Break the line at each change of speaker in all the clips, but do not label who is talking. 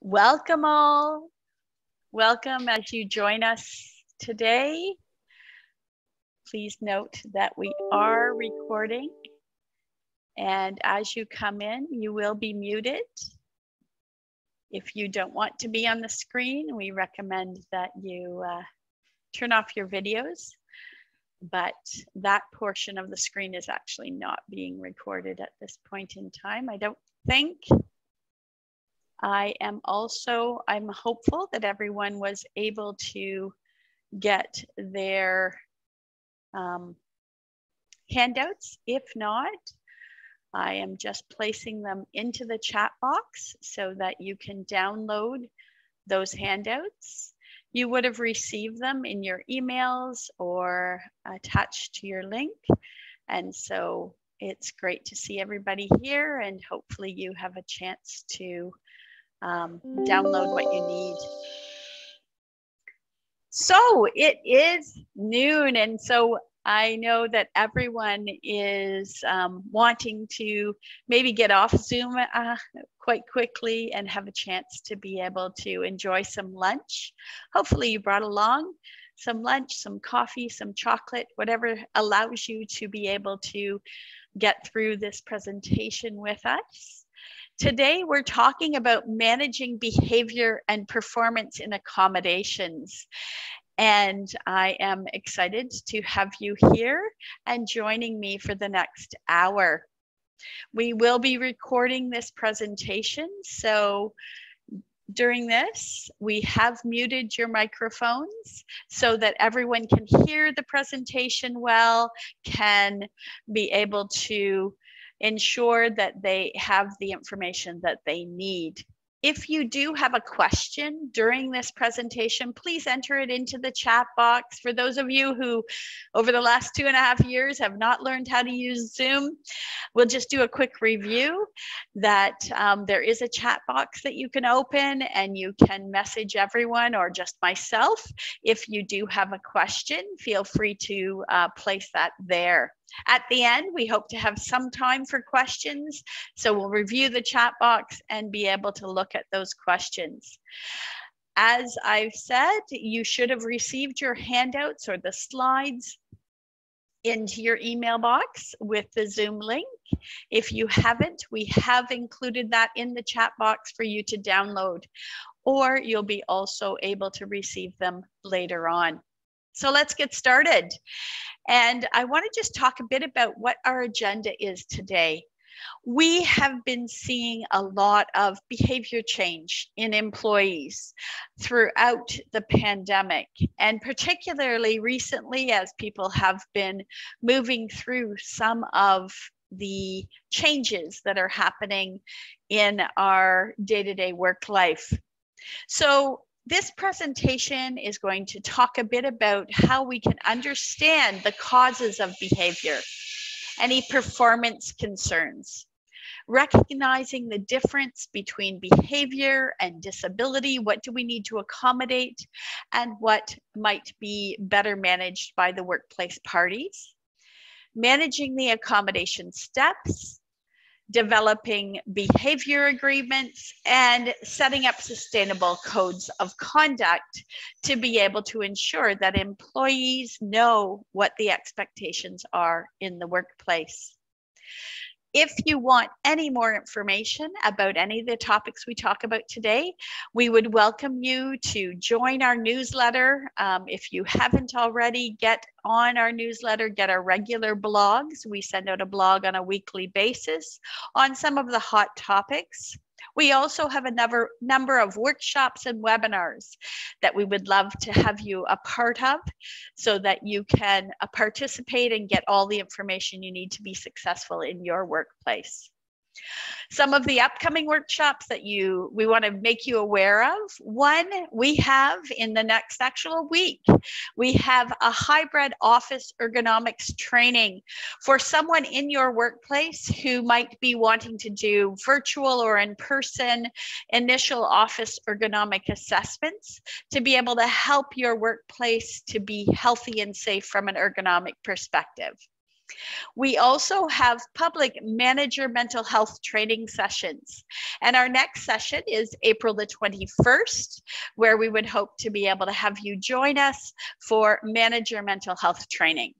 Welcome all. Welcome as you join us today. Please note that we are recording, and as you come in, you will be muted. If you don't want to be on the screen, we recommend that you turn off your videos, but that portion of the screen is actually not being recorded at this point in time, I don't think. I'm hopeful that everyone was able to get their handouts. If not, I am just placing them into the chat box so that you can download those handouts. You would have received them in your emails or attached to your link. And so it's great to see everybody here, and hopefully you have a chance to download what you need. So it is noon, and so I know that everyone is wanting to maybe get off Zoom quite quickly and have a chance to be able to enjoy some lunch. Hopefully you brought along some lunch, some coffee, some chocolate, whatever allows you to be able to get through this presentation with us. Today, we're talking about managing behavior and performance in accommodations. And I am excited to have you here and joining me for the next hour. We will be recording this presentation, so during this, we have muted your microphones so that everyone can hear the presentation well, can be able to ensure that they have the information that they need. If you do have a question during this presentation, please enter it into the chat box. For those of you who over the last 2.5 years have not learned how to use Zoom, we'll just do a quick review that there is a chat box that you can open, and you can message everyone or just myself. If you do have a question, feel free to place that there. At the end, we hope to have some time for questions, so we'll review the chat box and be able to look at those questions. As I've said, you should have received your handouts or the slides into your email box with the Zoom link. If you haven't, we have included that in the chat box for you to download, or you'll be also able to receive them later on. So let's get started. And I want to just talk a bit about what our agenda is today. We have been seeing a lot of behavior change in employees throughout the pandemic, and particularly recently as people have been moving through some of the changes that are happening in our day-to-day work life. So this presentation is going to talk a bit about how we can understand the causes of behavior, any performance concerns, recognizing the difference between behavior and disability, what do we need to accommodate, and what might be better managed by the workplace parties, managing the accommodation steps, developing behavior agreements, and setting up sustainable codes of conduct to be able to ensure that employees know what the expectations are in the workplace. If you want any more information about any of the topics we talk about today, we would welcome you to join our newsletter. If you haven't already, get on our newsletter, get our regular blogs. We send out a blog on a weekly basis on some of the hot topics. We also have a number of workshops and webinars that we would love to have you a part of so that you can participate and get all the information you need to be successful in your workplace. Some of the upcoming workshops that we want to make you aware of. One, we have in the next actual week, we have a hybrid office ergonomics training for someone in your workplace who might be wanting to do virtual or in-person initial office ergonomic assessments to be able to help your workplace to be healthy and safe from an ergonomic perspective. We also have public manager mental health training sessions. And our next session is April the 21st, where we would hope to be able to have you join us for manager mental health training.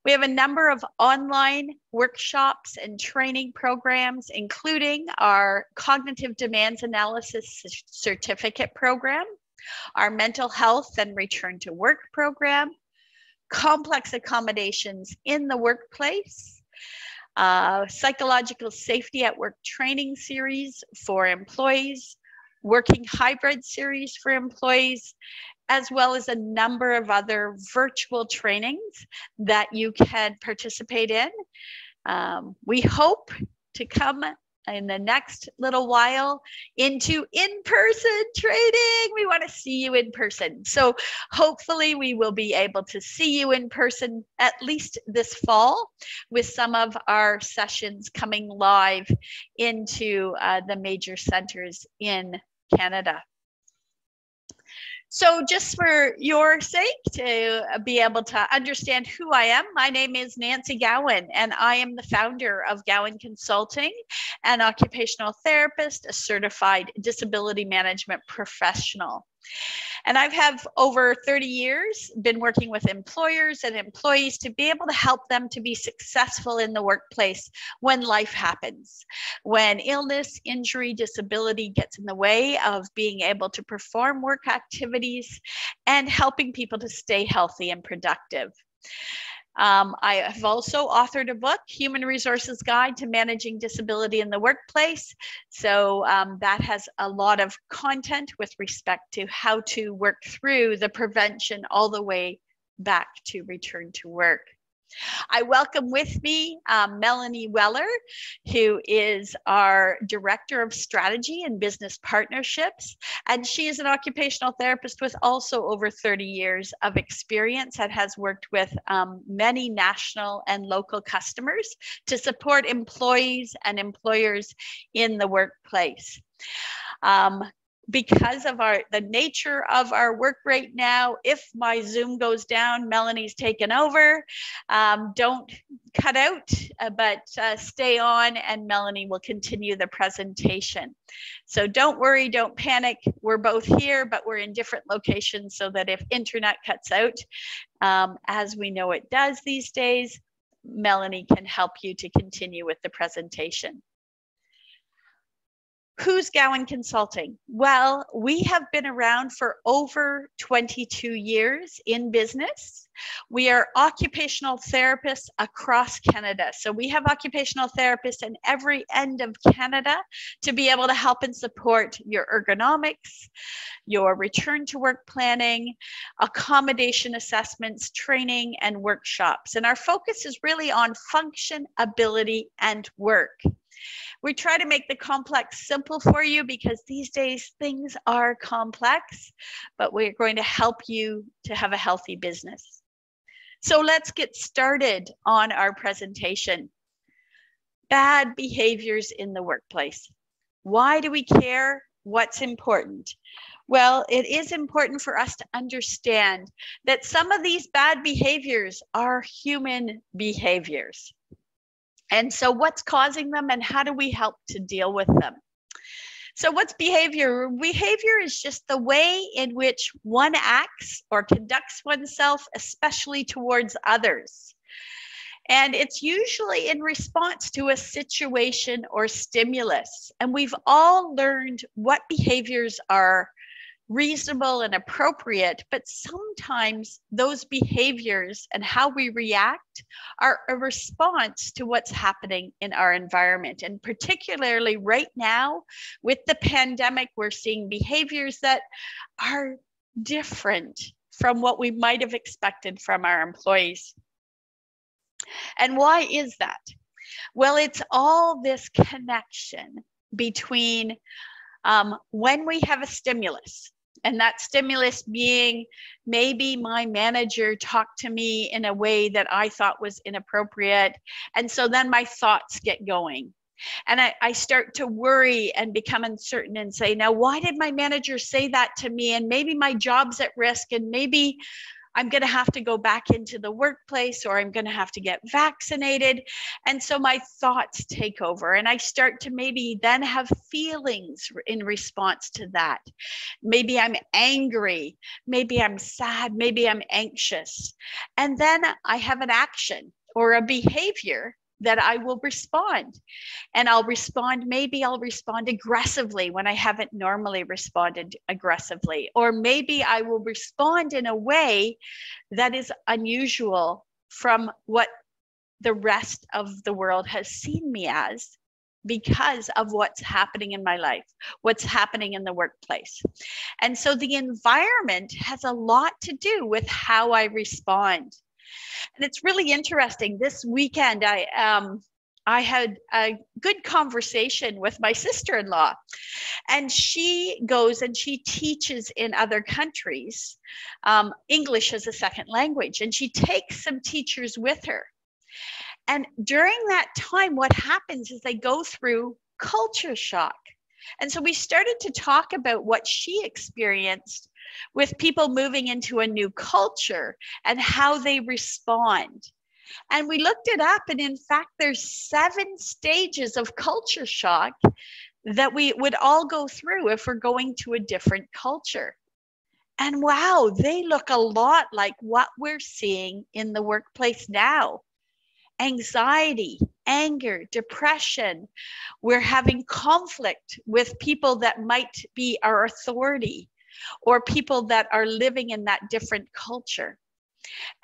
We have a number of online workshops and training programs, including our Cognitive Demands Analysis Certificate program, our Mental Health and Return to Work program, Complex Accommodations in the Workplace, Psychological Safety at Work training series for employees, Working Hybrid series for employees, as well as a number of other virtual trainings that you can participate in. We hope to come in the next little while into in-person training. We want to see you in person. So hopefully we will be able to see you in person at least this fall, with some of our sessions coming live into the major centers in Canada. So just for your sake, to be able to understand who I am, my name is Nancy Gowan, and I am the founder of Gowan Consulting, an occupational therapist, a certified disability management professional. And I have over 30 years been working with employers and employees to be able to help them to be successful in the workplace when life happens, when illness, injury, disability gets in the way of being able to perform work activities, and helping people to stay healthy and productive. I have also authored a book, Human Resources Guide to Managing Disability in the Workplace. So that has a lot of content with respect to how to work through the prevention all the way back to return to work. I welcome with me Melanie Weller, who is our Director of Strategy and Business Partnerships. And she is an occupational therapist with also over 30 years of experience and has worked with many national and local customers to support employees and employers in the workplace. Because of the nature of our work right now, if my Zoom goes down, Melanie's taken over. Don't cut out, but stay on, and Melanie will continue the presentation. So don't worry, don't panic. We're both here, but we're in different locations, so that if internet cuts out, as we know it does these days, Melanie can help you to continue with the presentation. Who's Gowan Consulting? Well, we have been around for over 22 years in business. We are occupational therapists across Canada. So we have occupational therapists in every end of Canada to be able to help and support your ergonomics, your return to work planning, accommodation assessments, training, and workshops. And our focus is really on function, ability, and work. We try to make the complex simple for you, because these days things are complex, but we're going to help you to have a healthy business. So let's get started on our presentation. Bad behaviors in the workplace. Why do we care? What's important? Well, it is important for us to understand that some of these bad behaviors are human behaviors. And so what's causing them, and how do we help to deal with them? So what's behavior? Behavior is just the way in which one acts or conducts oneself, especially towards others. And it's usually in response to a situation or stimulus. And we've all learned what behaviors are reasonable and appropriate, but sometimes those behaviors and how we react are a response to what's happening in our environment. And particularly right now with the pandemic, we're seeing behaviors that are different from what we might have expected from our employees. And why is that? Well, it's all this connection between when we have a stimulus, and that stimulus being maybe my manager talked to me in a way that I thought was inappropriate. And so then my thoughts get going. And I start to worry and become uncertain and say, now, why did my manager say that to me? And maybe my job's at risk, and maybe I'm going to have to go back into the workplace, or I'm going to have to get vaccinated. And so my thoughts take over, and I start to maybe then have feelings in response to that. Maybe I'm angry, maybe I'm sad, maybe I'm anxious. And then I have an action or a behavior that I will respond. And maybe I'll respond aggressively when I haven't normally responded aggressively. Or maybe I will respond in a way that is unusual from what the rest of the world has seen me as, because of what's happening in my life, what's happening in the workplace. And so the environment has a lot to do with how I respond. And it's really interesting. This weekend, I had a good conversation with my sister-in-law, and she goes and she teaches in other countries, English as a second language, and she takes some teachers with her. And during that time, what happens is they go through culture shock. And so we started to talk about what she experienced with people moving into a new culture and how they respond. And we looked it up, and in fact, there's 7 stages of culture shock that we would all go through if we're going to a different culture. And wow, they look a lot like what we're seeing in the workplace now. Anxiety, anger, depression. We're having conflict with people that might be our authority, or people that are living in that different culture.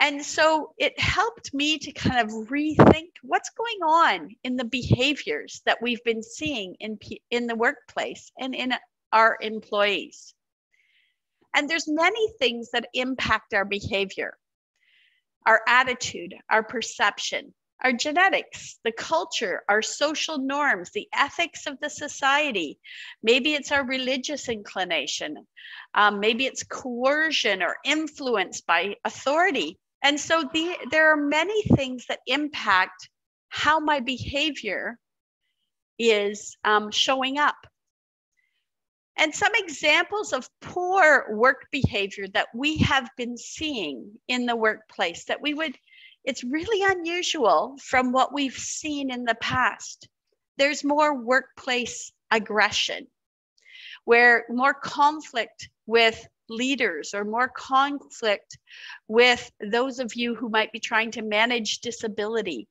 And so it helped me to kind of rethink what's going on in the behaviors that we've been seeing in the workplace and in our employees. And there's many things that impact our behavior: our attitude, our perception, our genetics, the culture, our social norms, the ethics of the society. Maybe it's our religious inclination. Maybe it's coercion or influence by authority. And so there are many things that impact how my behavior is showing up. And some examples of poor work behavior that we have been seeing in the workplace that it's really unusual from what we've seen in the past. There's more workplace aggression, where more conflict with leaders, or more conflict with those of you who might be trying to manage disability,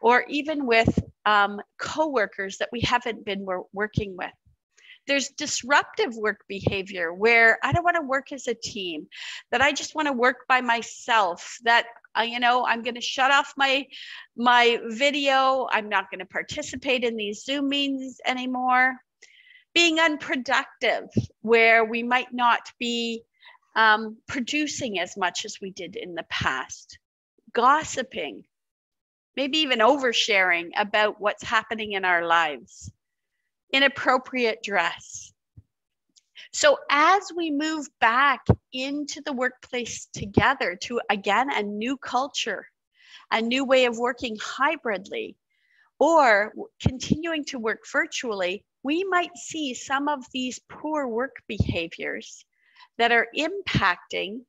or even with coworkers that we haven't been working with. There's disruptive work behavior where I don't want to work as a team, that I just want to work by myself, that I'm going to shut off my video. I'm not going to participate in these Zoom meetings anymore. Being unproductive, where we might not be producing as much as we did in the past. Gossiping, maybe even oversharing about what's happening in our lives. Inappropriate dress. So as we move back into the workplace together to, again, a new culture, a new way of working hybridly, or continuing to work virtually, we might see some of these poor work behaviors that are impacting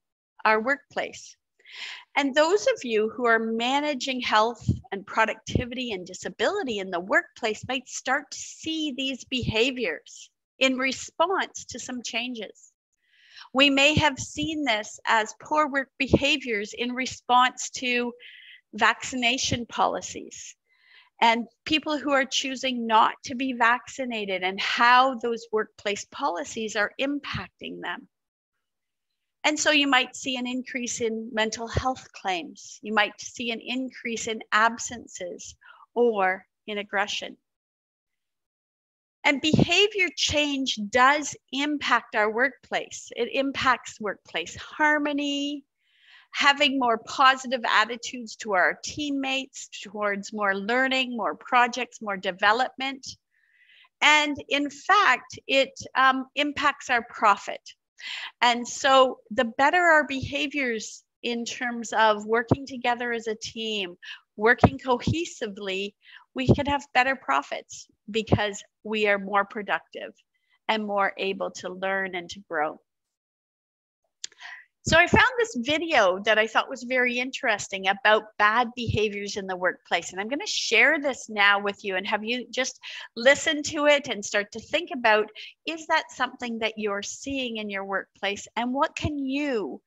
our workplace. And those of you who are managing health and productivity and disability in the workplace might start to see these behaviors in response to some changes. We may have seen this as poor work behaviors in response to vaccination policies, and people who are choosing not to be vaccinated, and how those workplace policies are impacting them. And so you might see an increase in mental health claims. You might see an increase in absences or in aggression. And behavior change does impact our workplace. It impacts workplace harmony, having more positive attitudes to our teammates, towards more learning, more projects, more development. And in fact, it impacts our profit. And so the better our behaviors in terms of working together as a team, working cohesively, we can have better profits because we are more productive and more able to learn and to grow. So I found this video that I thought was very interesting about bad behaviors in the workplace. And I'm going to share this now with you and have you just listen to it and start to think about, is that something that you're seeing in your workplace? And what can you,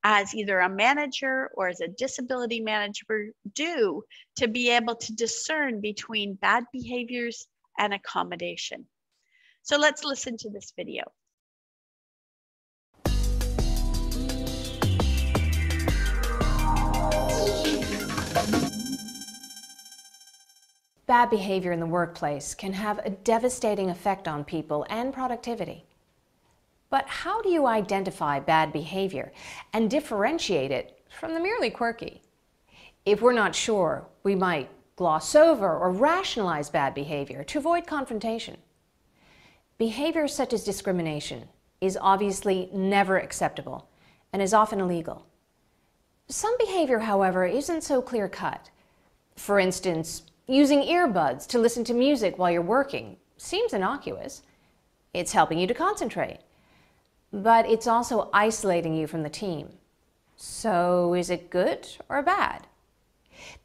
as either a manager or as a disability manager, do to be able to discern between bad behaviors and accommodation? So let's listen to this video.
Bad behavior in the workplace can have a devastating effect on people and productivity. But how do you identify bad behavior and differentiate it from the merely quirky? If we're not sure, we might gloss over or rationalize bad behavior to avoid confrontation. Behavior such as discrimination is obviously never acceptable and is often illegal. Some behavior, however, isn't so clear-cut. For instance, using earbuds to listen to music while you're working seems innocuous. It's helping you to concentrate. But it's also isolating you from the team. So is it good or bad?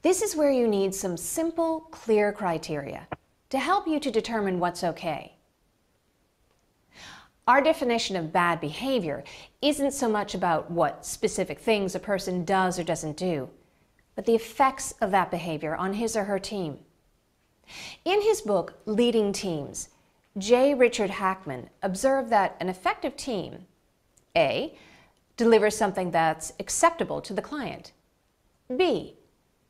This is where you need some simple, clear criteria to help you to determine what's okay. Our definition of bad behavior isn't so much about what specific things a person does or doesn't do, but the effects of that behavior on his or her team. In his book, Leading Teams, J. Richard Hackman observed that an effective team, A, delivers something that's acceptable to the client, B,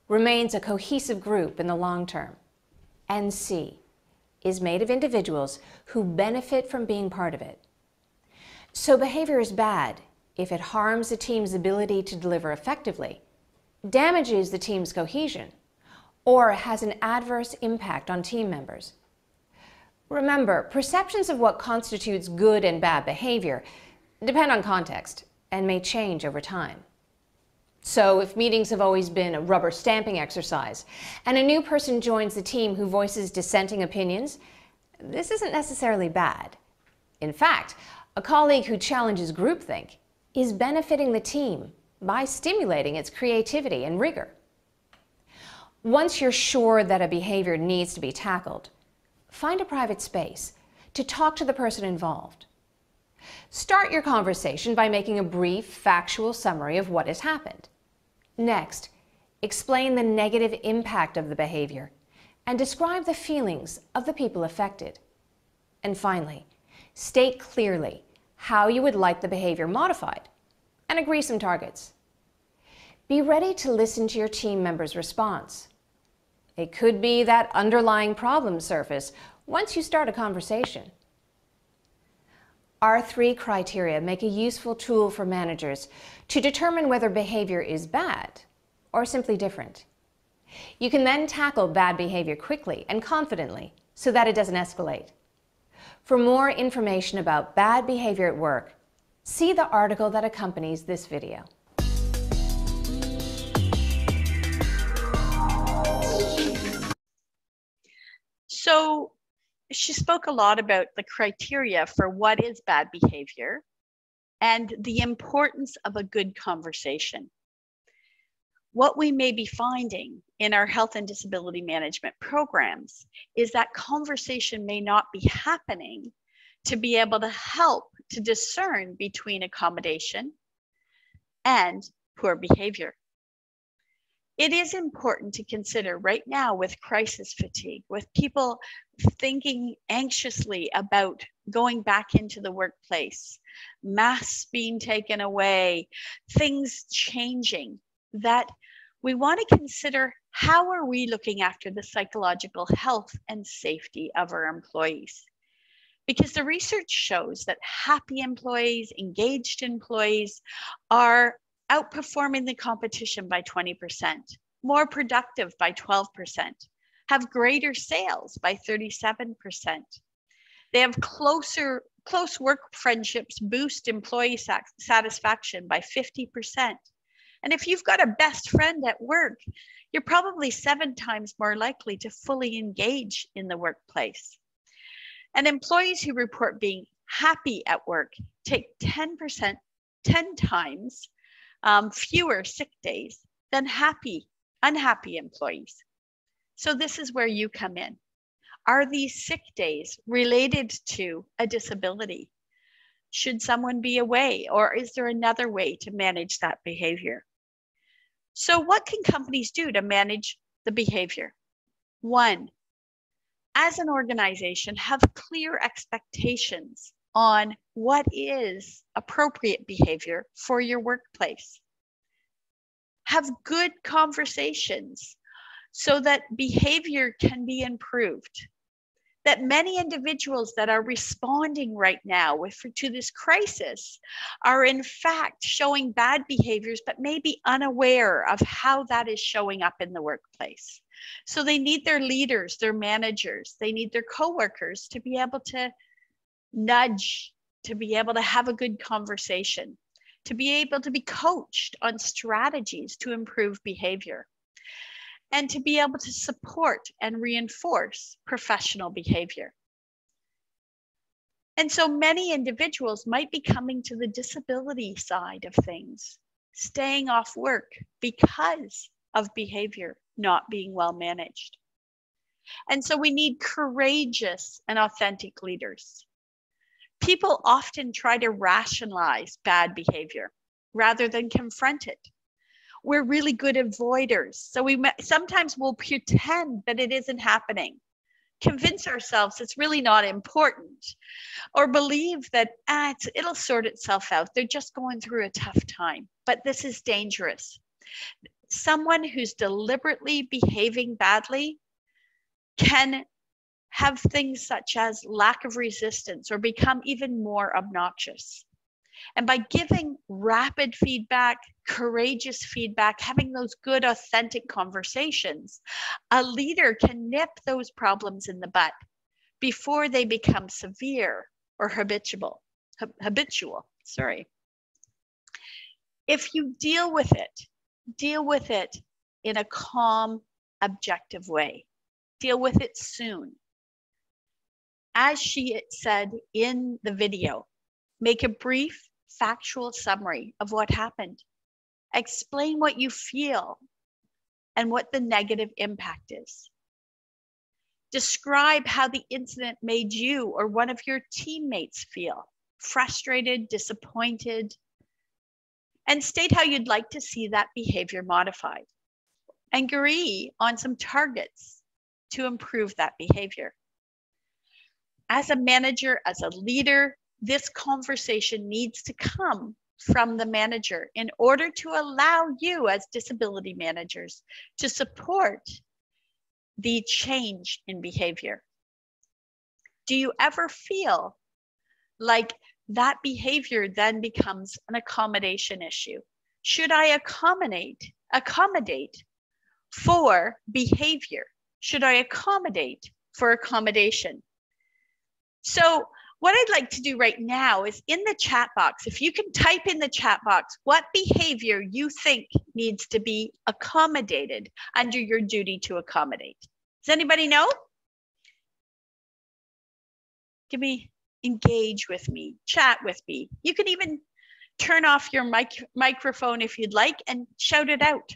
remains a cohesive group in the long term, and C, is made of individuals who benefit from being part of it. So behavior is bad if it harms the team's ability to deliver effectively, damages the team's cohesion, or has an adverse impact on team members. Remember, perceptions of what constitutes good and bad behavior depend on context and may change over time. So if meetings have always been a rubber stamping exercise and a new person joins the team who voices dissenting opinions, this isn't necessarily bad. In fact, a colleague who challenges groupthink is benefiting the team by stimulating its creativity and rigor. Once you're sure that a behavior needs to be tackled, find a private space to talk to the person involved. Start your conversation by making a brief, factual summary of what has happened. Next, explain the negative impact of the behavior and describe the feelings of the people affected. And finally, state clearly how you would like the behavior modified and agree some targets. Be ready to listen to your team members' response. It could be that underlying problem surface once you start a conversation. Our 3 criteria make a useful tool for managers to determine whether behavior is bad or simply different. You can then tackle bad behavior quickly and confidently so that it doesn't escalate. For more information about bad behavior at work, see the article that accompanies this video.
So she spoke a lot about the criteria for what is bad behavior and the importance of a good conversation. What we may be finding in our health and disability management programs is that conversation may not be happening to be able to help to discern between accommodation and poor behavior. It is important to consider right now with crisis fatigue, with people thinking anxiously about going back into the workplace, masks being taken away, things changing, that we want to consider how are we looking after the psychological health and safety of our employees. Because the research shows that happy employees, engaged employees are outperforming the competition by 20%, more productive by 12%, have greater sales by 37%. They have close work friendships boost employee satisfaction by 50%. And if you've got a best friend at work, you're probably 7 times more likely to fully engage in the workplace. And employees who report being happy at work take 10% 10 times fewer sick days than unhappy employees. So this is where you come in. Are these sick days related to a disability? Should someone be away, or is there another way to manage that behavior? So what can companies do to manage the behavior? One, as an organization, have clear expectations on what is appropriate behavior for your workplace. Have good conversations so that behavior can be improved. That many individuals that are responding right now to this crisis are in fact showing bad behaviors, but maybe unaware of how that is showing up in the workplace. So they need their leaders, their managers, they need their coworkers to be able to nudge, to be able to have a good conversation, to be able to be coached on strategies to improve behavior, and to be able to support and reinforce professional behavior. And so many individuals might be coming to the disability side of things, staying off work because of behavior not being well managed. And so we need courageous and authentic leaders. People often try to rationalize bad behavior rather than confront it. We're really good avoiders. So sometimes we'll pretend that it isn't happening, convince ourselves it's really not important, or believe that it'll sort itself out. They're just going through a tough time. But this is dangerous. Someone who's deliberately behaving badly can have things such as lack of resistance or become even more obnoxious. And by giving rapid feedback, courageous feedback, having those good, authentic conversations, a leader can nip those problems in the bud before they become severe or habitual. If you deal with it in a calm, objective way. Deal with it soon. As she said in the video, make a brief, factual summary of what happened. Explain what you feel and what the negative impact is. Describe how the incident made you or one of your teammates feel, frustrated, disappointed, and state how you'd like to see that behavior modified. And agree on some targets to improve that behavior. As a manager, as a leader, this conversation needs to come from the manager in order to allow you as disability managers to support the change in behavior. Do you ever feel like that behavior then becomes an accommodation issue? Should I accommodate for behavior? Should I accommodate for accommodation? So what I'd like to do right now is in the chat box, if you can type in the chat box what behavior you think needs to be accommodated under your duty to accommodate. Does anybody know? Engage with me, chat with me. You can even turn off your microphone if you'd like and shout it out.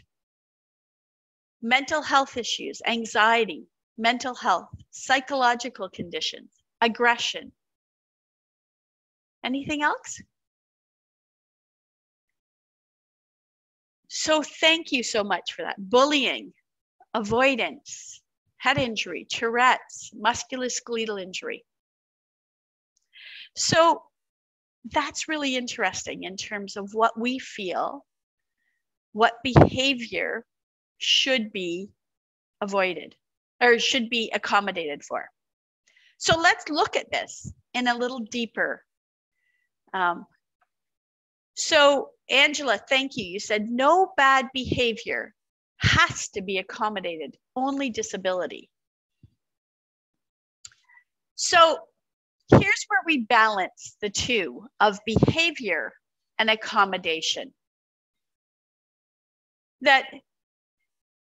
Mental health issues, anxiety, mental health, psychological conditions, aggression. Anything else? So thank you so much for that. Bullying, avoidance, head injury, Tourette's, musculoskeletal injury. So that's really interesting in terms of what we feel, what behavior should be avoided or should be accommodated for. So let's look at this in a little deeper. So Angela, thank you. You said no bad behavior has to be accommodated, only disability. So here's where we balance the two of behavior and accommodation. That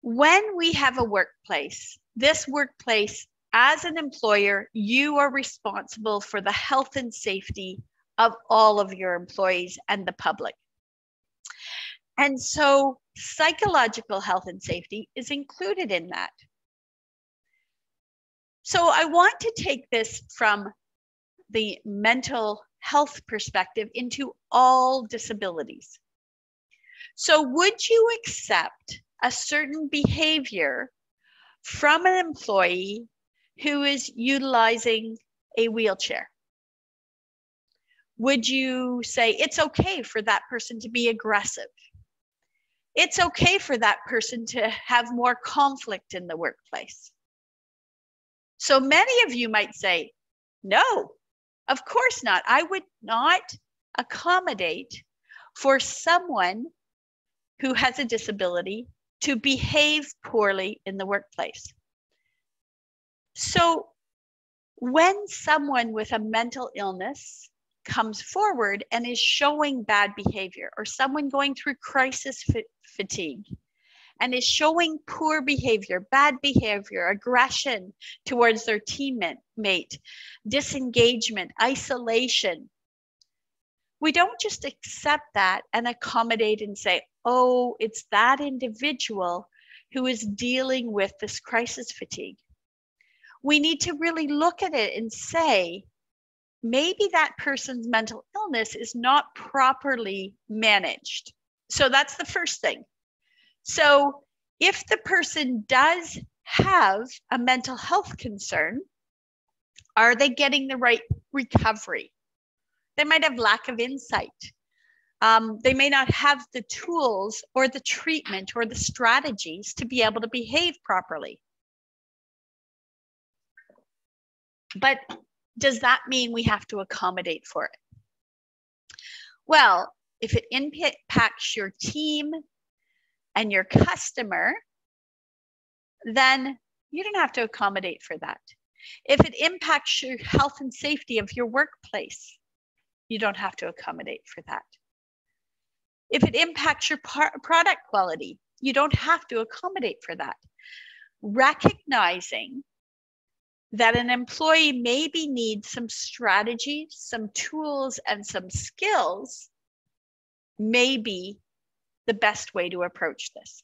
when we have a workplace, this workplace, as an employer, you are responsible for the health and safety of all of your employees and the public. And so psychological health and safety is included in that. So I want to take this from the mental health perspective into all disabilities. So would you accept a certain behavior from an employee who is utilizing a wheelchair? Would you say it's okay for that person to be aggressive? It's okay for that person to have more conflict in the workplace. So many of you might say, no, of course not. I would not accommodate for someone who has a disability to behave poorly in the workplace. So when someone with a mental illness comes forward and is showing bad behavior, or someone going through crisis fatigue and is showing poor behavior, bad behavior, aggression towards their teammate, disengagement, isolation, we don't just accept that and accommodate and say, oh, it's that individual who is dealing with this crisis fatigue. We need to really look at it and say, maybe that person's mental illness is not properly managed. So that's the first thing. So if the person does have a mental health concern, are they getting the right recovery? They might have lack of insight. They may not have the tools or the treatment or the strategies to be able to behave properly. But does that mean we have to accommodate for it? Well, if it impacts your team and your customer, then you don't have to accommodate for that. If it impacts your health and safety of your workplace, you don't have to accommodate for that. If it impacts your product quality, you don't have to accommodate for that. Recognizing that an employee maybe needs some strategies, some tools, and some skills may be the best way to approach this.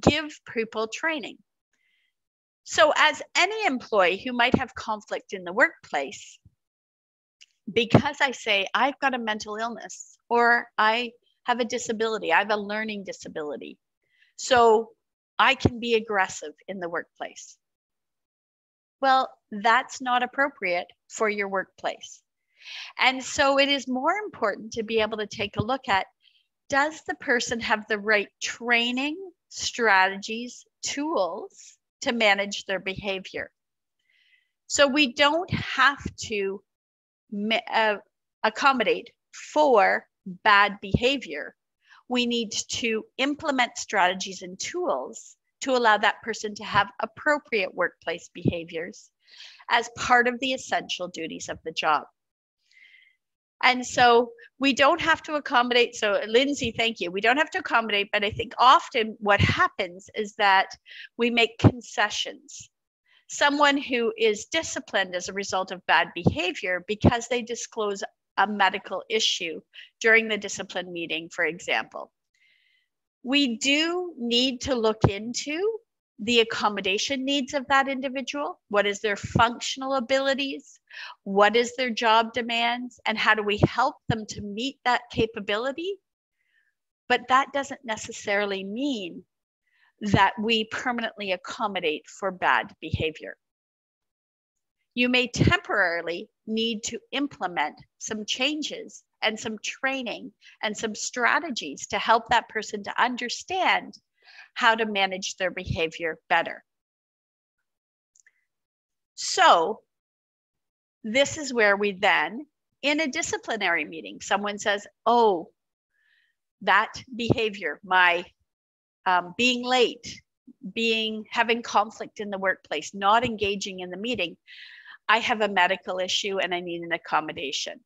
Give people training. So as any employee who might have conflict in the workplace, because I say I've got a mental illness or I have a disability, I have a learning disability, so I can be aggressive in the workplace. Well, that's not appropriate for your workplace. And so it is more important to be able to take a look at, does the person have the right training, strategies, tools to manage their behavior? So we don't have to accommodate for bad behavior. We need to implement strategies and tools to allow that person to have appropriate workplace behaviors as part of the essential duties of the job. And so we don't have to accommodate. So Lindsay, thank you. We don't have to accommodate, but I think often what happens is that we make concessions. Someone who is disciplined as a result of bad behavior because they disclose a medical issue during the discipline meeting, for example. We do need to look into the accommodation needs of that individual. What is their functional abilities? What is their job demands? And how do we help them to meet that capability? But that doesn't necessarily mean that we permanently accommodate for bad behavior. You may temporarily need to implement some changes and some training and some strategies to help that person to understand how to manage their behavior better. So this is where we then, in a disciplinary meeting, someone says, oh, that behavior, my being late, having conflict in the workplace, not engaging in the meeting, I have a medical issue and I need an accommodation.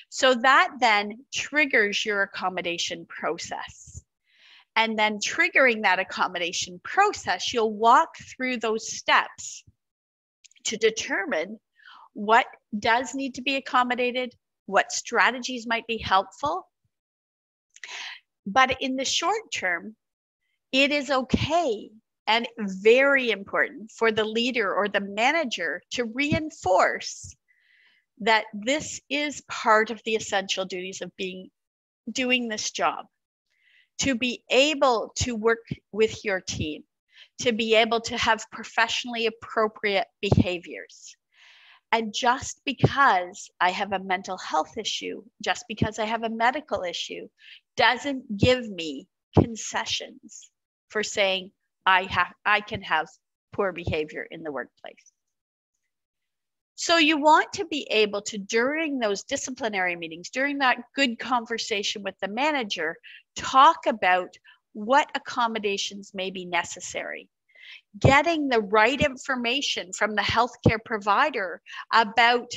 So that then triggers your accommodation process. And then triggering that accommodation process, you'll walk through those steps to determine what does need to be accommodated, what strategies might be helpful. But in the short term, it is okay and very important for the leader or the manager to reinforce that this is part of the essential duties of doing this job, to be able to work with your team, to be able to have professionally appropriate behaviors. And just because I have a mental health issue, just because I have a medical issue, doesn't give me concessions for saying I can have poor behavior in the workplace. So you want to be able to, during those disciplinary meetings, during that good conversation with the manager, talk about what accommodations may be necessary. Getting the right information from the healthcare provider about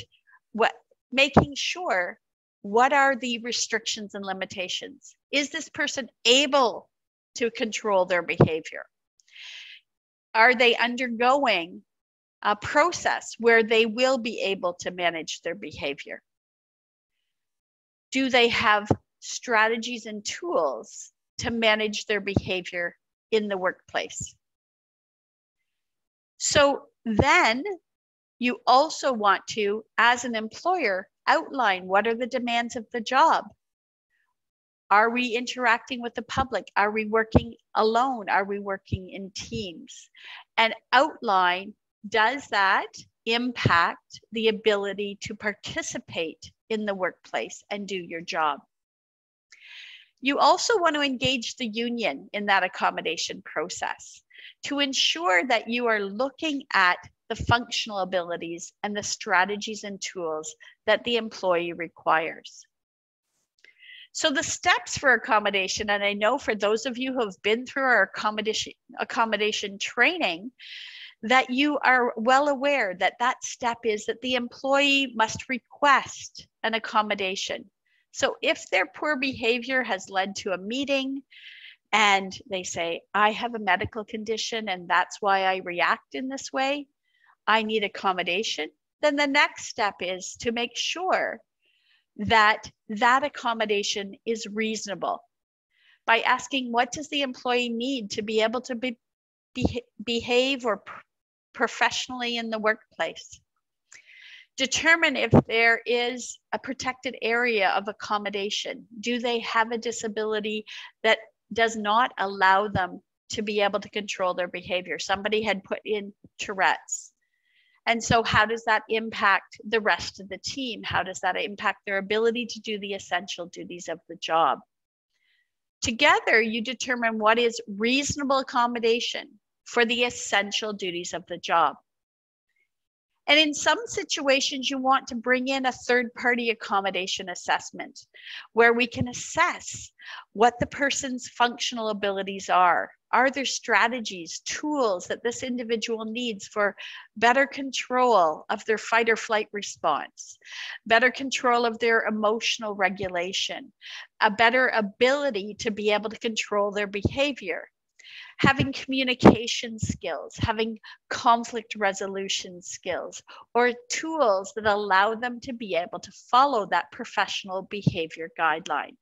making sure what are the restrictions and limitations. Is this person able to control their behavior? Are they undergoing a process where they will be able to manage their behavior? Do they have strategies and tools to manage their behavior in the workplace? So then you also want to, as an employer, outline what are the demands of the job. Are we interacting with the public? Are we working alone? Are we working in teams? And outline, does that impact the ability to participate in the workplace and do your job? You also want to engage the union in that accommodation process to ensure that you are looking at the functional abilities and the strategies and tools that the employee requires. So the steps for accommodation, and I know for those of you who have been through our accommodation training, that you are well aware that that step is that the employee must request an accommodation. So if their poor behavior has led to a meeting and they say, I have a medical condition and that's why I react in this way, I need accommodation, then the next step is to make sure that that accommodation is reasonable by asking, what does the employee need to be able to behave or professionally in the workplace? Determine if there is a protected area of accommodation. Do they have a disability that does not allow them to be able to control their behavior? Somebody had put in Tourette's. And so how does that impact the rest of the team? How does that impact their ability to do the essential duties of the job? Together, you determine what is reasonable accommodation for the essential duties of the job. And in some situations, you want to bring in a third-party accommodation assessment where we can assess what the person's functional abilities are. Are there strategies, tools that this individual needs for better control of their fight or flight response, better control of their emotional regulation, a better ability to be able to control their behavior? Having communication skills, having conflict resolution skills, or tools that allow them to be able to follow that professional behavior guideline.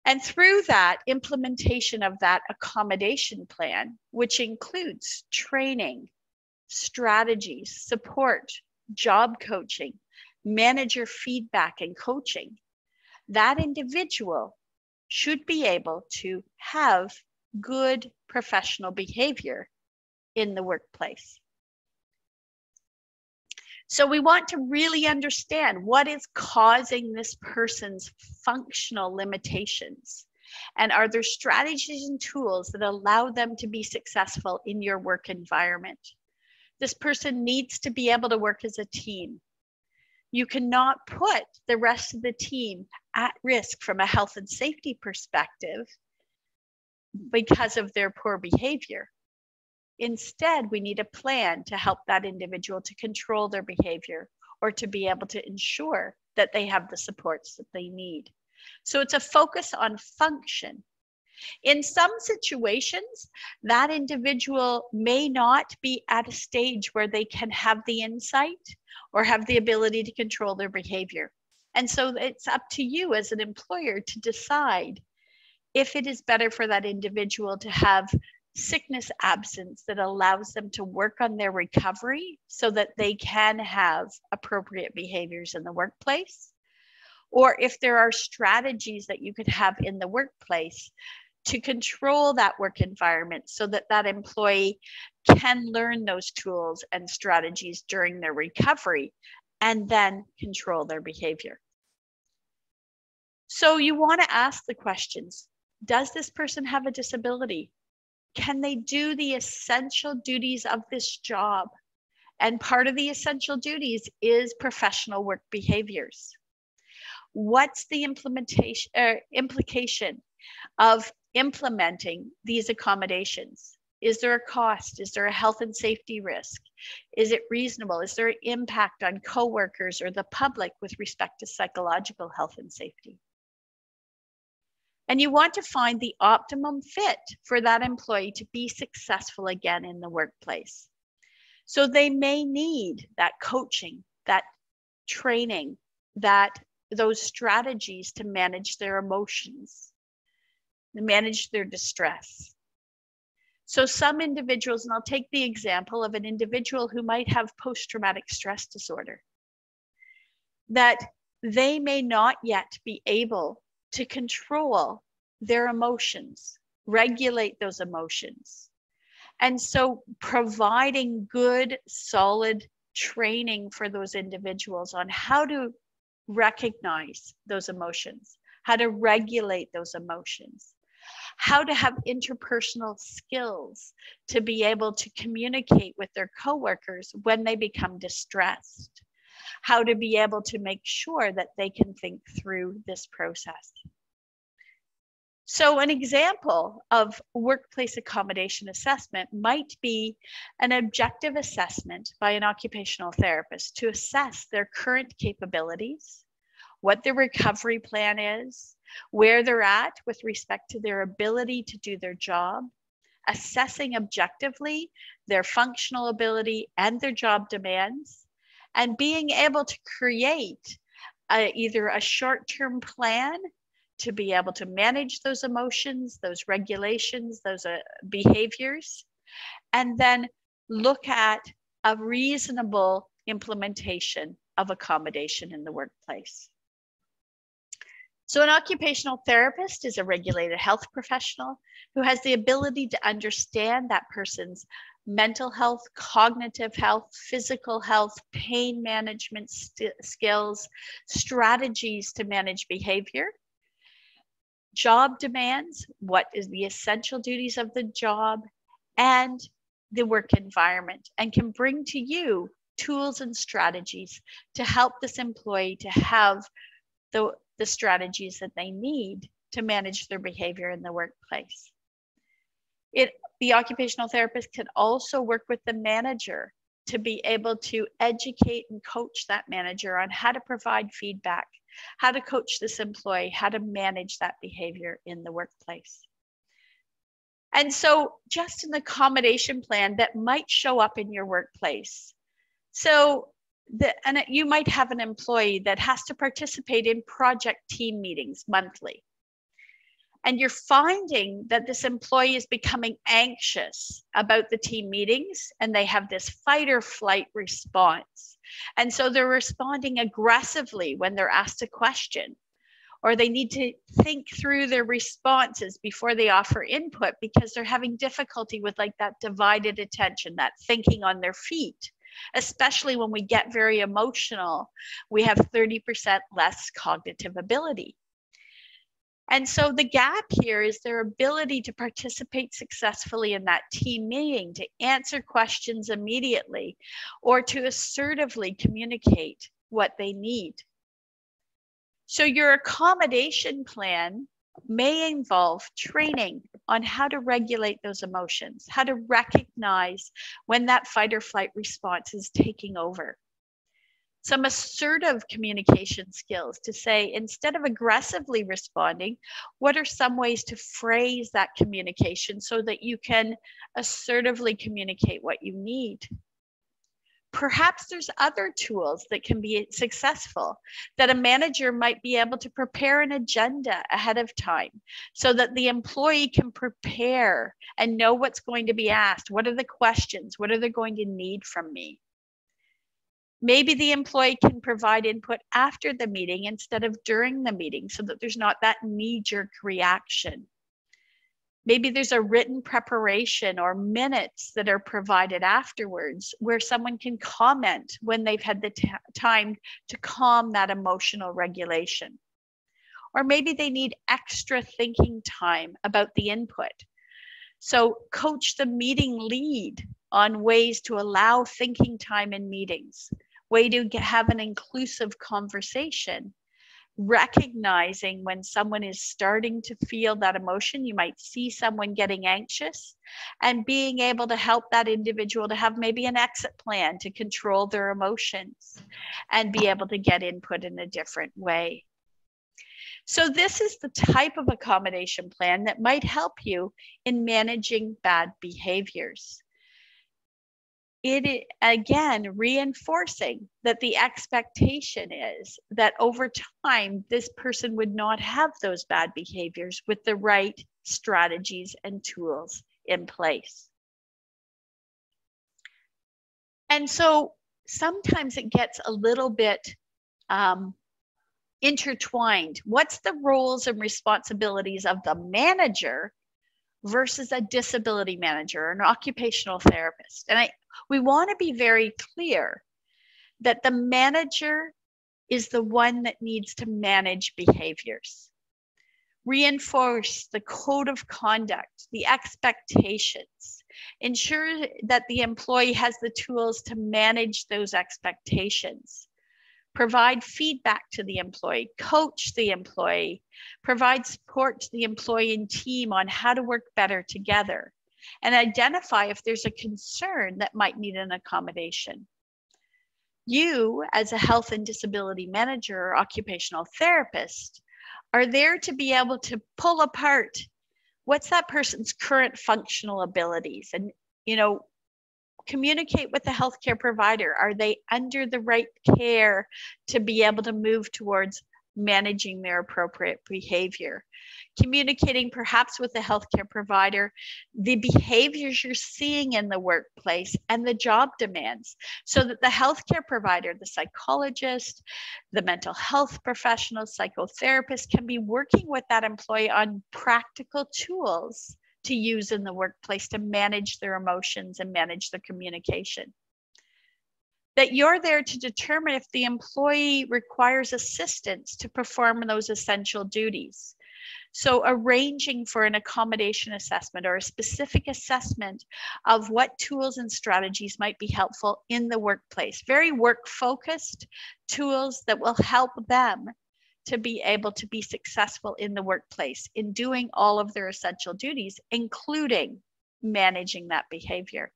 And through that implementation of that accommodation plan, which includes training, strategies, support, job coaching, manager feedback and coaching, that individual should be able to have good professional behavior in the workplace. So we want to really understand what is causing this person's functional limitations. And are there strategies and tools that allow them to be successful in your work environment? This person needs to be able to work as a team. You cannot put the rest of the team at risk from a health and safety perspective because of their poor behavior. Instead, we need a plan to help that individual to control their behavior or to be able to ensure that they have the supports that they need. So it's a focus on function. In some situations, that individual may not be at a stage where they can have the insight or have the ability to control their behavior. And so it's up to you as an employer to decide if it is better for that individual to have sickness absence that allows them to work on their recovery so that they can have appropriate behaviors in the workplace, or if there are strategies that you could have in the workplace to control that work environment so that that employee can learn those tools and strategies during their recovery and then control their behavior. So you want to ask the questions. Does this person have a disability? Can they do the essential duties of this job? And part of the essential duties is professional work behaviors. What's the implication of implementing these accommodations? Is there a cost? Is there a health and safety risk? Is it reasonable? Is there an impact on coworkers or the public with respect to psychological health and safety? And you want to find the optimum fit for that employee to be successful again in the workplace. So they may need that coaching, that training, those strategies to manage their emotions, to manage their distress. So some individuals, and I'll take the example of an individual who might have post-traumatic stress disorder, that they may not yet be able to control their emotions, regulate those emotions. And so providing good, solid training for those individuals on how to recognize those emotions, how to regulate those emotions, how to have interpersonal skills to be able to communicate with their coworkers when they become distressed, how to be able to make sure that they can think through this process. So an example of workplace accommodation assessment might be an objective assessment by an occupational therapist to assess their current capabilities, what their recovery plan is, where they're at with respect to their ability to do their job, assessing objectively their functional ability and their job demands, and being able to create either a short-term plan to be able to manage those emotions, those regulations, those behaviors, and then look at a reasonable implementation of accommodation in the workplace. So an occupational therapist is a regulated health professional who has the ability to understand that person's mental health, cognitive health, physical health, pain management skills, strategies to manage behavior, job demands, what is the essential duties of the job, and the work environment, and can bring to you tools and strategies to help this employee to have the strategies that they need to manage their behavior in the workplace. The occupational therapist can also work with the manager to be able to educate and coach that manager on how to provide feedback, how to coach this employee, how to manage that behavior in the workplace. And so just an accommodation plan that might show up in your workplace. So you might have an employee that has to participate in project team meetings monthly. And you're finding that this employee is becoming anxious about the team meetings, and they have this fight or flight response. And so they're responding aggressively when they're asked a question, or they need to think through their responses before they offer input because they're having difficulty with like that divided attention, that thinking on their feet. Especially when we get very emotional, we have 30% less cognitive ability. And so the gap here is their ability to participate successfully in that team meeting, to answer questions immediately, or to assertively communicate what they need. So your accommodation plan may involve training on how to regulate those emotions, how to recognize when that fight or flight response is taking over. Some assertive communication skills to say, instead of aggressively responding, what are some ways to phrase that communication so that you can assertively communicate what you need? Perhaps there's other tools that can be successful, that a manager might be able to prepare an agenda ahead of time so that the employee can prepare and know what's going to be asked. What are the questions? What are they going to need from me? Maybe the employee can provide input after the meeting instead of during the meeting so that there's not that knee-jerk reaction. Maybe there's a written preparation or minutes that are provided afterwards where someone can comment when they've had the time to calm that emotional regulation. Or maybe they need extra thinking time about the input. So coach the meeting lead on ways to allow thinking time in meetings, way to have an inclusive conversation. Recognizing when someone is starting to feel that emotion, you might see someone getting anxious, and being able to help that individual to have maybe an exit plan to control their emotions and be able to get input in a different way. So this is the type of accommodation plan that might help you in managing bad behaviors. It again reinforcing that the expectation is that over time, this person would not have those bad behaviors with the right strategies and tools in place. And so sometimes it gets a little bit intertwined. What's the roles and responsibilities of the manager versus a disability manager or an occupational therapist? And we want to be very clear that the manager is the one that needs to manage behaviors, reinforce the code of conduct, the expectations, ensure that the employee has the tools to manage those expectations, provide feedback to the employee, coach the employee, provide support to the employee and team on how to work better together, and identify if there's a concern that might need an accommodation. You, as a health and disability manager or occupational therapist, are there to be able to pull apart what's that person's current functional abilities and, communicate with the healthcare provider. Are they under the right care to be able to move towards managing their appropriate behavior? Communicating perhaps with the healthcare provider the behaviors you're seeing in the workplace and the job demands, so that the healthcare provider, the psychologist, the mental health professional, psychotherapist can be working with that employee on practical tools to use in the workplace to manage their emotions and manage their communication. That you're there to determine if the employee requires assistance to perform those essential duties. So arranging for an accommodation assessment or a specific assessment of what tools and strategies might be helpful in the workplace. Very work-focused tools that will help them to be able to be successful in the workplace in doing all of their essential duties, including managing that behavior.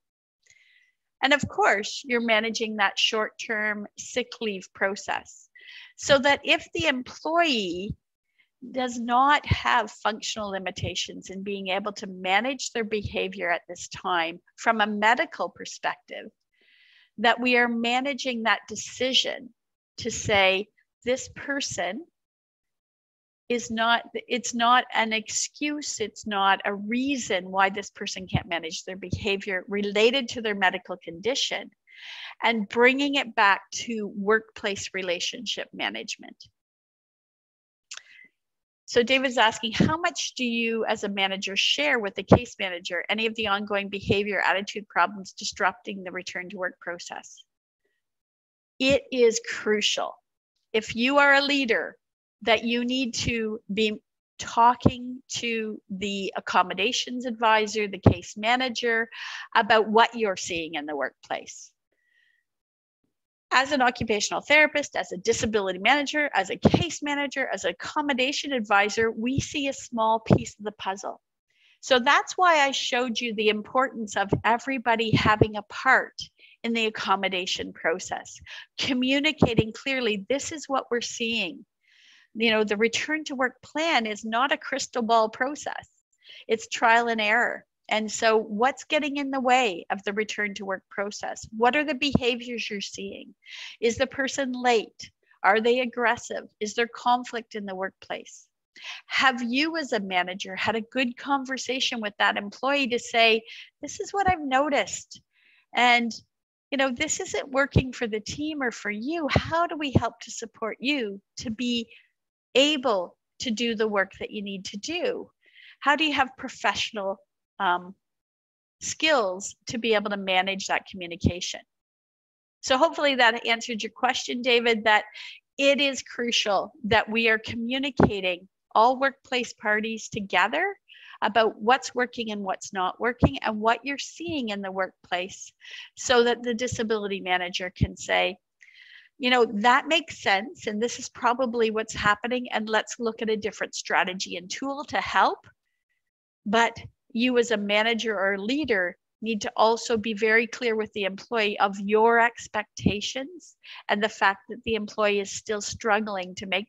And of course, you're managing that short-term sick leave process so that if the employee does not have functional limitations in being able to manage their behavior at this time from a medical perspective, that we are managing that decision to say, this person it's not an excuse, it's not a reason why this person can't manage their behavior related to their medical condition, and bringing it back to workplace relationship management. So David's asking, how much do you as a manager share with the case manager any of the ongoing behavior attitude problems disrupting the return to work process? It is crucial. If you are a leader, that you need to be talking to the accommodations advisor, the case manager, about what you're seeing in the workplace. As an occupational therapist, as a disability manager, as a case manager, as an accommodation advisor, we see a small piece of the puzzle. So that's why I showed you the importance of everybody having a part in the accommodation process, communicating clearly, this is what we're seeing. You know, the return to work plan is not a crystal ball process. It's trial and error. And so what's getting in the way of the return to work process? What are the behaviors you're seeing? Is the person late? Are they aggressive? Is there conflict in the workplace? Have you as a manager had a good conversation with that employee to say, this is what I've noticed, and you know, this isn't working for the team or for you. How do we help to support you to be able to do the work that you need to do? How do you have professional skills to be able to manage that communication? So hopefully that answered your question, David, that it is crucial that we are communicating all workplace parties together about what's working and what's not working and what you're seeing in the workplace, so that the disability manager can say, you know, that makes sense, and this is probably what's happening, and let's look at a different strategy and tool to help. But you as a manager or leader need to also be very clear with the employee of your expectations and the fact that the employee is still struggling to meet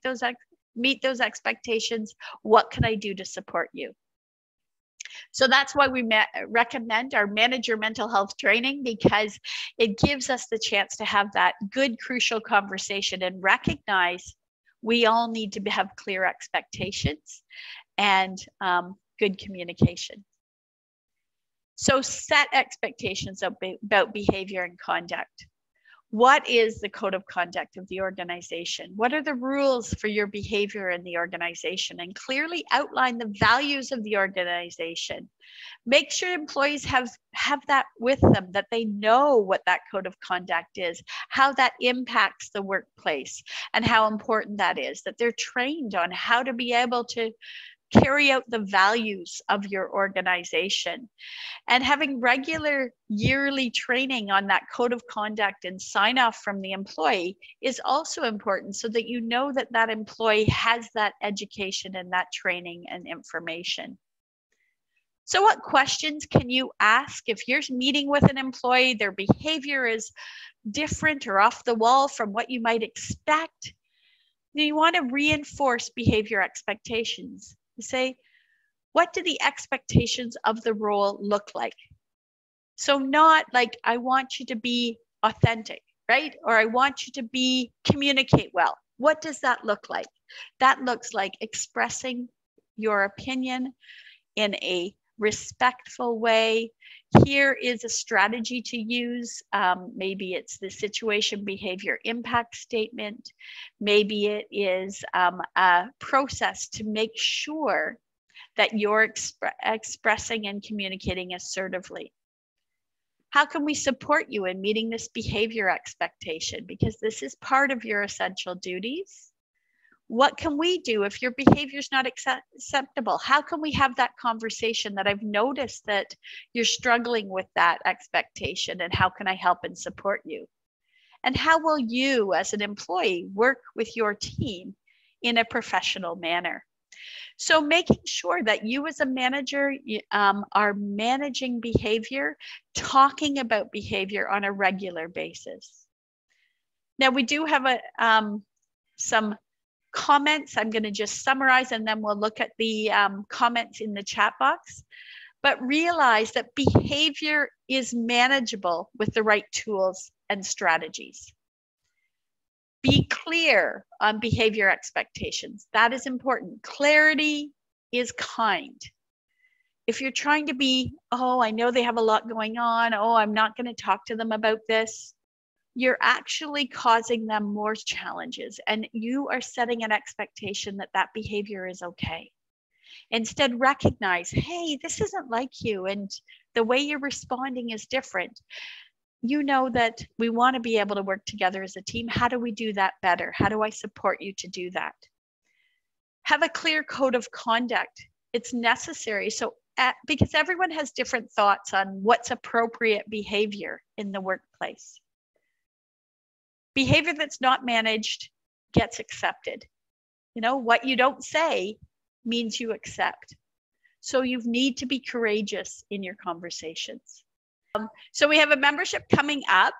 those expectations. What can I do to support you? So that's why we recommend our manager mental health training, because it gives us the chance to have that good, crucial conversation and recognize we all need to have clear expectations and good communication. So set expectations about behavior and conduct. What is the code of conduct of the organization? What are the rules for your behavior in the organization? And clearly outline the values of the organization. Make sure employees have that with them, that they know what that code of conduct is, how that impacts the workplace, and how important that is, that they're trained on how to be able to carry out the values of your organization. And having regular yearly training on that code of conduct and sign off from the employee is also important, so that you know that that employee has that education and that training and information. So what questions can you ask if you're meeting with an employee, their behavior is different or off the wall from what you might expect? You want to reinforce behavior expectations. You say, what do the expectations of the role look like? So not like, I want you to be authentic, right? Or I want you to communicate well. What does that look like? That looks like expressing your opinion in a respectful way. Here is a strategy to use. Maybe it's the situation behavior impact statement. Maybe it is a process to make sure that you're expressing and communicating assertively. How can we support you in meeting this behavior expectation? Because this is part of your essential duties. What can we do if your behavior is not acceptable? How can we have that conversation that I've noticed that you're struggling with that expectation, and how can I help and support you? And how will you as an employee work with your team in a professional manner? So making sure that you as a manager are managing behavior, talking about behavior on a regular basis. Now we do have some comments. I'm going to just summarize, and then we'll look at the comments in the chat box. But realize that behavior is manageable with the right tools and strategies. Be clear on behavior expectations. That is important. Clarity is kind. If you're trying to be, oh, I know they have a lot going on. Oh, I'm not going to talk to them about this. You're actually causing them more challenges, and you are setting an expectation that that behavior is okay. Instead, recognize, hey, this isn't like you, and the way you're responding is different. You know that we want to be able to work together as a team. How do we do that better? How do I support you to do that? Have a clear code of conduct. It's necessary. So because everyone has different thoughts on what's appropriate behavior in the workplace. Behavior that's not managed gets accepted. You know, what you don't say means you accept. So you need to be courageous in your conversations. So we have a membership coming up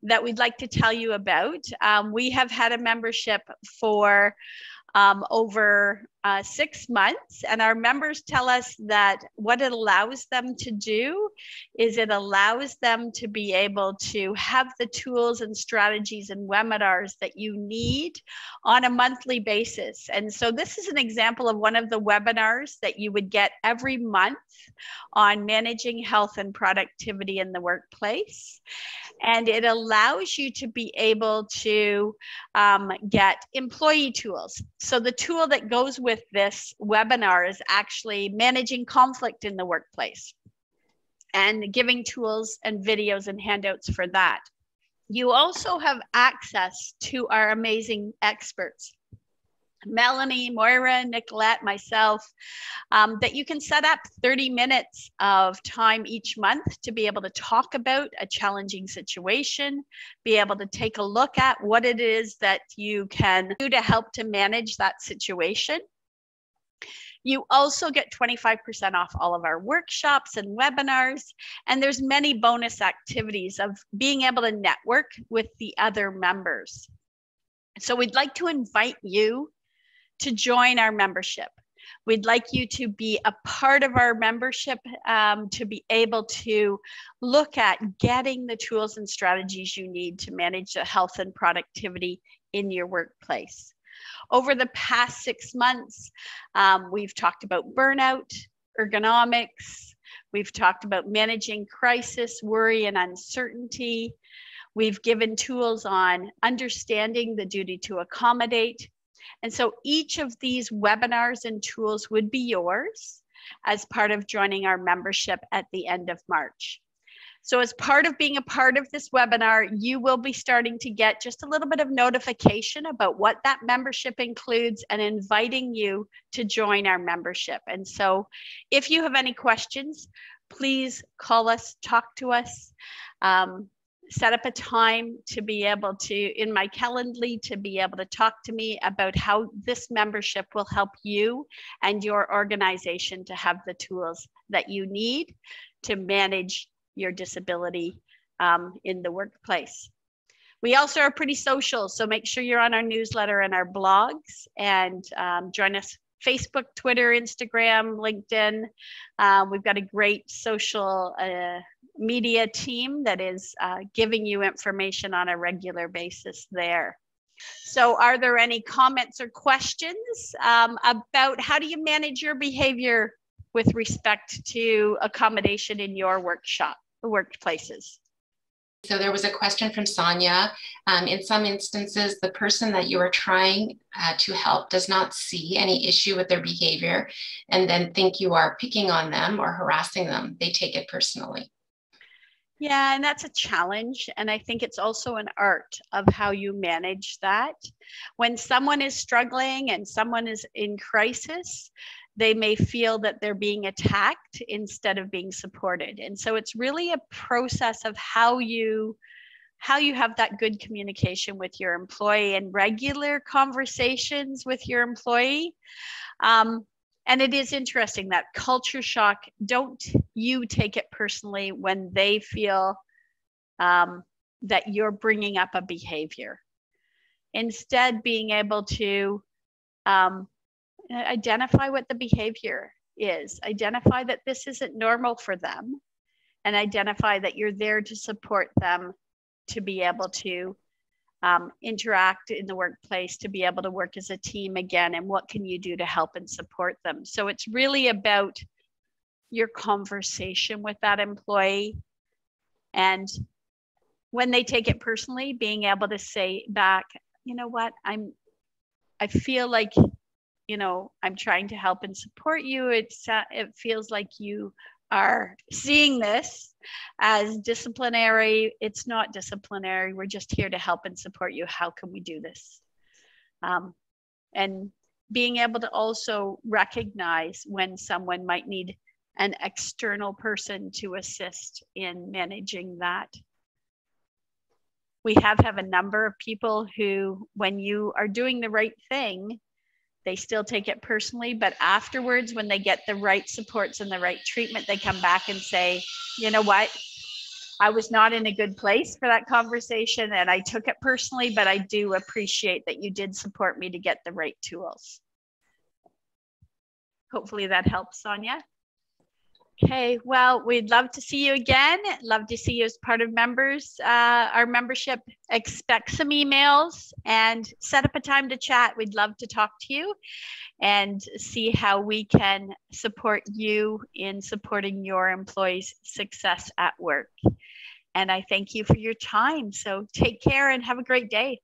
that we'd like to tell you about. We have had a membership for over 6 months, and our members tell us that what it allows them to do is it allows them to be able to have the tools and strategies and webinars that you need on a monthly basis. And so this is an example of one of the webinars that you would get every month on managing health and productivity in the workplace. And it allows you to be able to get employee tools. So the tool that goes with this webinar is actually managing conflict in the workplace and giving tools and videos and handouts for that. You also have access to our amazing experts, Melanie, Moira, Nicolette, myself, that you can set up 30 minutes of time each month to be able to talk about a challenging situation, be able to take a look at what it is that you can do to help to manage that situation. You also get 25% off all of our workshops and webinars, and there's many bonus activities of being able to network with the other members. So we'd like to invite you to join our membership. We'd like you to be a part of our membership, to be able to look at getting the tools and strategies you need to manage the health and productivity in your workplace. Over the past 6 months, we've talked about burnout, ergonomics, we've talked about managing crisis, worry, and uncertainty. We've given tools on understanding the duty to accommodate. And so each of these webinars and tools would be yours as part of joining our membership at the end of March. So as part of being a part of this webinar, you will be starting to get just a little bit of notification about what that membership includes and inviting you to join our membership. And so if you have any questions, please call us, talk to us. Set up a time to be able to, in my Calendly, to be able to talk to me about how this membership will help you and your organization to have the tools that you need to manage your disability in the workplace. We also are pretty social, so make sure you're on our newsletter and our blogs, and join us Facebook, Twitter, Instagram, LinkedIn. We've got a great social media team that is giving you information on a regular basis there. So are there any comments or questions about how do you manage your behavior with respect to accommodation in your workplaces?
So there was a question from Sonia. In some instances, the person that you are trying to help does not see any issue with their behavior and then think you are picking on them or harassing them. They take it personally.
Yeah, and that's a challenge. And I think it's also an art of how you manage that. When someone is struggling and someone is in crisis, they may feel that they're being attacked instead of being supported. And so it's really a process of how you have that good communication with your employee and regular conversations with your employee. And it is interesting that culture shock, don't you take it personally when they feel that you're bringing up a behavior. Instead, being able to identify what the behavior is, identify that this isn't normal for them, and identify that you're there to support them to be able to interact in the workplace, to be able to work as a team again, and what can you do to help and support them. So it's really about your conversation with that employee, and when they take it personally, being able to say back, you know what, I feel like, you know, I'm trying to help and support you. It feels like you are seeing this as disciplinary. It's not disciplinary. We're just here to help and support you. How can we do this? And being able to also recognize when someone might need an external person to assist in managing that. We have a number of people who, when you are doing the right thing, they still take it personally, but afterwards, when they get the right supports and the right treatment, they come back and say, you know what, I was not in a good place for that conversation and I took it personally, but I do appreciate that you did support me to get the right tools. Hopefully that helps, Sonia. Okay, well, we'd love to see you again. Love to see you as part of members. Our membership. Expect some emails and set up a time to chat. We'd love to talk to you and see how we can support you in supporting your employees' success at work. And I thank you for your time. So take care and have a great day.